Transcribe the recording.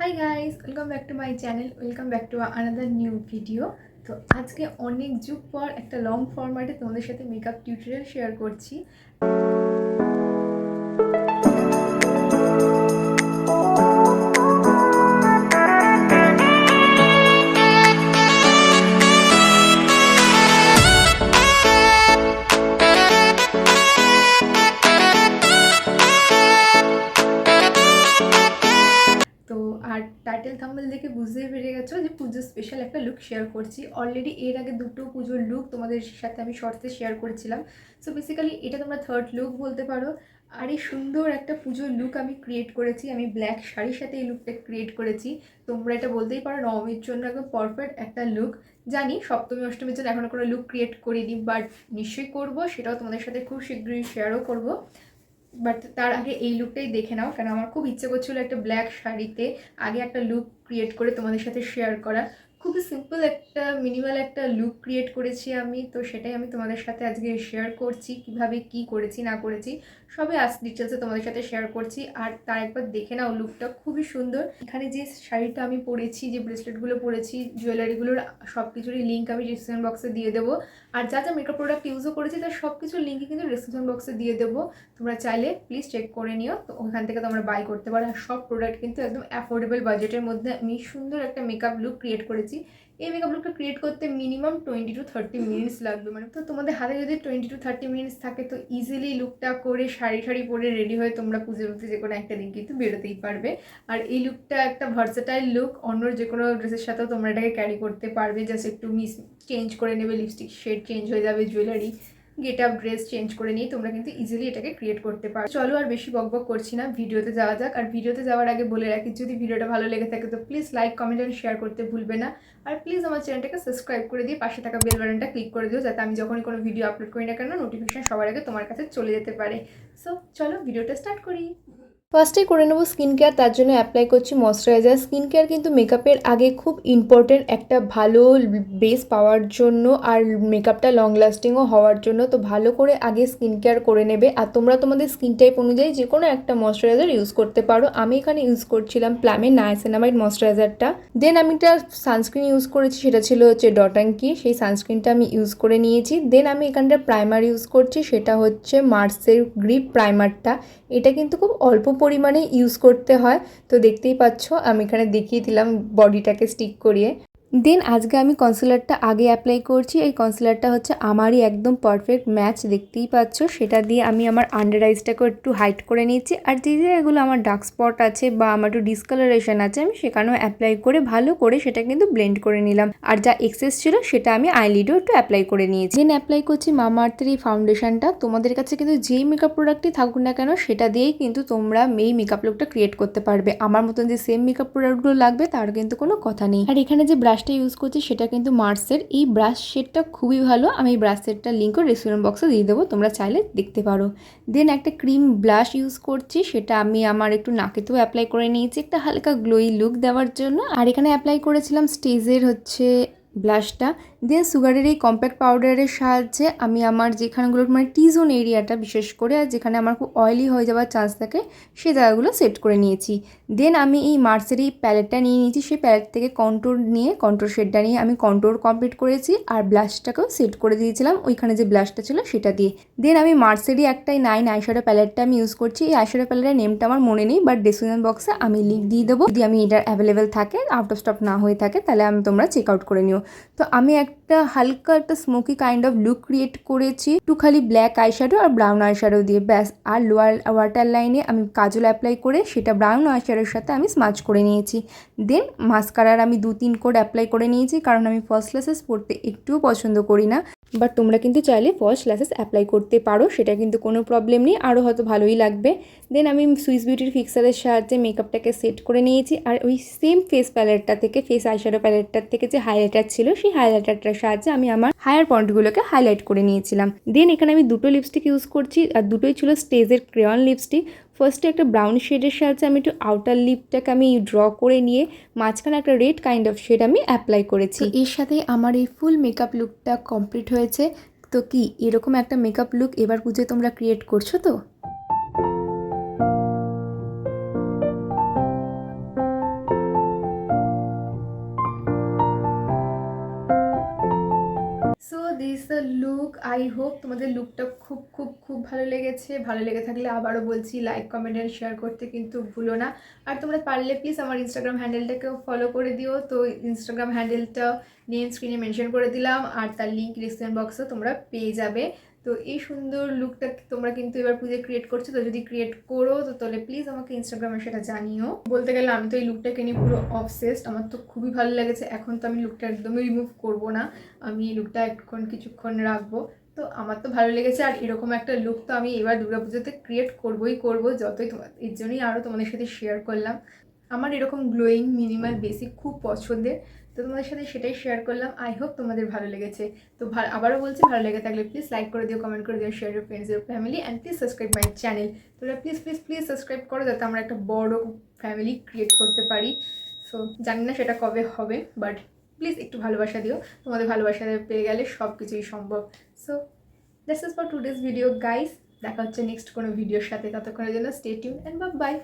Hi guys, welcome back to my channel, welcome back to another new video. তো আজকে অনেক যুগ পর একটা লং ফরম্যাটে তোমাদের সাথে মেকআপ টিউটোরিয়াল শেয়ার করছি। আর টাইটেল থাম্বনেল দেখে বুঝতেই পেরে গেছো যে পুজোর স্পেশাল একটা লুক শেয়ার করছি। অলরেডি এর আগে দুটো পুজোর লুক তোমাদের সাথে আমি শর্টসে শেয়ার করেছিলাম। সো বেসিক্যালি এটা তোমরা থার্ড লুক বলতে পারো। আর এই সুন্দর একটা পুজোর লুক আমি ক্রিয়েট করেছি। আমি ব্ল্যাক শাড়ির সাথে এই লুকটা ক্রিয়েট করেছি। তোমরা এটা বলতেই পারো নবমীর জন্য একদম পারফেক্ট একটা লুক। জানি সপ্তমী অষ্টমীর জন্য এখনও কোনো লুক ক্রিয়েট করিনি, বাট নিশ্চয়ই করবো, সেটাও তোমাদের সাথে খুব শীঘ্রই শেয়ারও করবো। বাট তার আগে এই লুকটাই দেখে নাও, কারণ আমার খুব ইচ্ছে করছিলো একটা ব্ল্যাক শাড়িতে আগে একটা লুক ক্রিয়েট করে তোমাদের সাথে শেয়ার করা। খুবই সিম্পল একটা মিনিমাল একটা লুক ক্রিয়েট করেছি আমি, তো সেটাই আমি তোমাদের সাথে আজকে শেয়ার করছি। কিভাবে কি করেছি না করেছি সবই ডিটেলসে তোমাদের সাথে শেয়ার করছি। আর তার একবার দেখে নাও, লুকটা খুবই সুন্দর। এখানে যে শাড়িটা আমি পরেছি, যে ব্রেসলেটগুলো পরেছি, জুয়েলারিগুলোর সব কিছুরই লিঙ্ক আমি ডিসক্রিপশন বক্সে দিয়ে দেবো। আর যা যা মেকআপ প্রোডাক্ট ইউজও করেছি তার সব কিছুর লিঙ্কই কিন্তু ডিসক্রিপশন বক্সে দিয়ে দেবো। তোমরা চাইলে প্লিজ চেক করে নিও, তো ওখান থেকে তোমরা বাই করতে পারো। আর সব প্রোডাক্ট কিন্তু একদম অ্যাফোর্ডেবল বাজেটের মধ্যে আমি সুন্দর একটা মেকআপ লুক ক্রিয়েট করেছি। এই মেকআপ লুকটা ক্রিয়েট করতে মিনিমাম 20 to 30 মিনিটস লাগবে। মানে তো তোমাদের হাতে যদি 20 to 30 মিনিটস থাকে তো ইজিলি লুকটা করে শাড়ি পরে রেডি হয়ে তোমরা পুজোর মধ্যে যে কোনো একটা দিন কিন্তু বেরোতেই পারবে। আর এই লুকটা একটা ভার্সেটাইল লুক, অন্য যে কোনো ড্রেসের সাথেও তোমরা এটাকে ক্যারি করতে পারবে। জাস্ট একটু চেঞ্জ করে নেবে, লিপস্টিক শেড চেঞ্জ হয়ে যাবে, jewellery get up dress change করে নিয়ে তোমরা কিন্তু ইজিলি এটাকে ক্রিয়েট করতে পারো। চলো আর বেশি বকবক করছি না, ভিডিওতে যাওয়া যাক। আর ভিডিওতে যাওয়ার আগে বলে রাখি, যদি ভিডিওটা ভালো লেগে থাকে তো please like, comment and share করতে ভুলবে না। আর প্লিজ আমার চ্যানেলটাকে সাবস্ক্রাইব করে দিয়ে পাশে থাকা বেল বাটনটা ক্লিক করে দিও, যাতে আমি যখনই কোনো ভিডিও আপলোড করি না কেন নোটিফিকেশন সবার আগে তোমার কাছে চলে যেতে পারে। সো চলো ভিডিওটা স্টার্ট করি। ফার্স্টেই করে নেবো স্কিন কেয়ার। তার জন্য অ্যাপ্লাই করছি ময়েশ্চারাইজার। স্কিন কেয়ার কিন্তু মেকআপের আগে খুব ইম্পর্টেন্ট একটা ভালো বেস পাওয়ার জন্য আর মেকআপটা লং লাস্টিংও হওয়ার জন্য। তো ভালো করে আগে স্কিন কেয়ার করে নেবে। আর তোমরা তোমাদের স্কিন টাইপ অনুযায়ী যে কোনো একটা ময়েশ্চারাইজার ইউজ করতে পারো। আমি এখানে ইউজ করছিলাম প্লামের নায়াসিনামাইড ময়েশ্চারাইজারটা। দেন আমি একটা সানস্ক্রিন ইউজ করেছি, সেটা ছিল হচ্ছে ডটাঙ্কি। সেই সানস্ক্রিনটা আমি ইউজ করে নিয়েছি। দেন আমি এখানটা প্রাইমার ইউজ করছি, সেটা হচ্ছে মার্সের গ্রিপ প্রাইমারটা। এটা কিন্তু খুব অল্প পরিমাণে ইউজ করতে হয়। তো দেখতেই পাচ্ছ আমি এখানে দেখিয়ে দিলাম বডিটাকে স্টিক করিয়ে। দেন আজকে আমি কনসিলারটা আগে অ্যাপ্লাই করছি। এই কনসিলারটা হচ্ছে আমারই একদম পারফেক্ট ম্যাচ, দেখতেই পাচ্ছ। সেটা দিয়ে আমি আমার আন্ডার আইসটাকে একটু হাইট করে নিচ্ছি। আর যে জায়গাগুলো আমার ডার্ক স্পট আছে বা আমার একটু ডিসকালারেশন আছে আমি সেখানেও অ্যাপ্লাই করে ভালো করে সেটা কিন্তু ব্লেন্ড করে নিলাম। আর যা এক্সেস ছিল সেটা আমি আইলিডও একটু অ্যাপ্লাই করে নিয়েছি। দেন অ্যাপ্লাই করছি মামা আর্থের এই ফাউন্ডেশনটা। তোমাদের কাছে কিন্তু যেই মেকআপ প্রোডাক্টই থাকুক না কেন সেটা দিয়েই কিন্তু তোমরা এই মেকআপ লুকটা ক্রিয়েট করতে পারবে। আমার মতন যে সেম মেকআপ প্রোডাক্টগুলো লাগবে তার কিন্তু কোনো কথা নেই। আর এখানে যে ব্রাশটা ইউজ করছি সেটা কিন্তু মার্সের। এই ব্রাশ শেডটা খুবই ভালো। আমি এই ব্রাশ শেডটার লিঙ্কও ডিসক্রিপশন বক্সে দিয়ে দেবো, তোমরা চাইলে দেখতে পারো। দেন একটা ক্রিম ব্লাশ ইউজ করছি, সেটা আমি আমার একটু নাকেতেও অ্যাপ্লাই করে নিয়েছি একটা হালকা গ্লোই লুক দেওয়ার জন্য। আর এখানে অ্যাপ্লাই করেছিলাম স্টেজের হচ্ছে ব্লাশটা। দেন সুগারের এই কম্প্যাক্ট পাউডারের সাহায্যে আমি আমার যেখানগুলো মানে টি জোন এরিয়াটা বিশেষ করে আর যেখানে আমার খুব অয়েলি হয়ে যাওয়ার চান্স থাকে সেই জায়গাগুলো সেট করে নিয়েছি। দেন আমি এই মার্সের এই প্যালেটটা নিয়ে নিয়েছি। সেই প্যালেট থেকে কন্ট্রোর নিয়ে কন্ট্রোর শেডটা নিয়ে আমি কন্ট্রোর কমপ্লিট করেছি আর ব্লাশটাকেও সেট করে দিয়েছিলাম ওইখানে যে ব্লাশটা ছিল সেটা দিয়ে। দেন আমি মার্সেরই একটাই 9 আইশ্যাডো প্যালেটটা আমি ইউজ করছি। এই আইশ্যাডো প্যালেটের নেমটা আমার মনে নেই, বাট ডিসক্রিপশন বক্সে আমি লিঙ্ক দিয়ে দেবো। যদি আমি এটা অ্যাভেলেবেল থাকে, আউট অফ স্টক না হয়ে থাকে, তাহলে তোমরা চেক আউট করে নিও। তো আমি একটা হালকা একটা smoky kind of look create করেছি একটু খালি ব্ল্যাক আইশ্যাডো আর ব্রাউন আইশ্যাডো দিয়ে, ব্যাস। আর লোয়ার ওয়াটার লাইনে আমি কাজল অ্যাপ্লাই করে সেটা ব্রাউন আইশ্যাডোর সাথে আমি স্মাচ করে নিয়েছি। দেন মাস্কারার আমি 2-3 কোড অ্যাপ্লাই করে নিয়েছি, কারণ আমি ফলস ল্যাশেস পরতে একটুও পছন্দ করি না। বাট তোমরা কিন্তু চাইলে ফলস ল্যাশেস অ্যাপ্লাই করতে পারো, সেটা কিন্তু কোনো প্রবলেম নেই, আরও হয়তো ভালোই লাগবে। দেন আমি সুইস বিউটির ফিক্সারের সাহায্যে মেকআপটাকে সেট করে নিয়েছি। আর ওই সেম ফেস প্যালেটটা থেকে, ফেস আইশ্যাডো প্যালেটটার থেকে যে হাইলাইটার ছিল সেই হাইলাইটারটার সাহায্যে আমি আমার হায়ার পয়েন্টগুলোকে হাইলাইট করে নিয়েছিলাম। দেন এখানে আমি দুটো লিপস্টিক ইউজ করছি, আর দুটোই ছিল স্টেজের ক্রেয়ন লিপস্টিক। ফার্স্টে একটা ব্রাউন শেডের সাহায্যে আমি একটু আউটার লিপটাকে আমি ড্র করে নিয়ে মাঝখানে একটা রেড কাইন্ড অফ শেড আমি অ্যাপ্লাই করেছি। এর সাথে আমার এই ফুল মেকআপ লুকটা কমপ্লিট হয়েছে। তো কি এরকম একটা মেকআপ লুক এবার পুজোয় তোমরা ক্রিয়েট করছো তো? লুক। আই হোপ তোমাদের লুকটা খুব খুব খুব ভালো লেগেছে। ভালো লেগে থাকলে আবারও বলছি লাইক কমেন্ট অ্যান্ড শেয়ার করতে কিন্তু ভুলো না। আর তোমরা পারলে প্লিজ আমার ইনস্টাগ্রাম হ্যান্ডেলটাকেও ফলো করে দিও। তো ইনস্টাগ্রাম হ্যান্ডেলটা নেম স্ক্রিনে মেনশন করে দিলাম, আর তার লিঙ্ক ডিসক্রিপশন বক্সেও তোমরা পেয়ে যাবে। তো এই সুন্দর লুকটা তোমরা কিন্তু এবার পুজোয় ক্রিয়েট করছো, তো যদি ক্রিয়েট করো তো তাহলে প্লিজ আমাকে ইনস্টাগ্রামে সেটা জানিও। বলতে গেলে আমি তো এই লুকটাকে নিয়ে পুরো অবসেসড, আমার তো খুবই ভালো লেগেছে। এখন তো আমি লুকটা একদমই রিমুভ করব না, আমি এই লুকটা কিছুক্ষণ রাখবো। তো আমার তো ভালো লেগেছে, আর এরকম একটা লুক তো আমি এবার দুর্গাপুজোতে ক্রিয়েট করবোই করবো, যতই তোমার এর জন্যই আরও তোমাদের সাথে শেয়ার করলাম। আমার এরকম গ্লোয়িং মিনিমাল বেসিক খুব পছন্দের, তো তোমাদের সাথে সেটাই শেয়ার করলাম। আই হোপ তোমাদের ভালো লেগেছে। তো আবারও বলছি, ভালো লেগে থাকলে প্লিজ লাইক করে দিও, কমেন্ট করে দিও, share your friends your family, and please subscribe my channel. তোমরা প্লিজ প্লিজ প্লিজ সাবস্ক্রাইব করো, যাতে আমরা একটা বড় ফ্যামিলি ক্রিয়েট করতে পারি। সো জানি না সেটা কবে হবে, বাট প্লিজ একটু ভালোবাসা দিও। তোমাদের ভালোবাসা পেয়ে গেলে সব কিছুই সম্ভব। So this is for today's video guys. দেখা হচ্ছে নেক্সট কোনো ভিডিওর সাথে, ততক্ষণের জন্য স্টে টিউন অ্যান্ড বাই।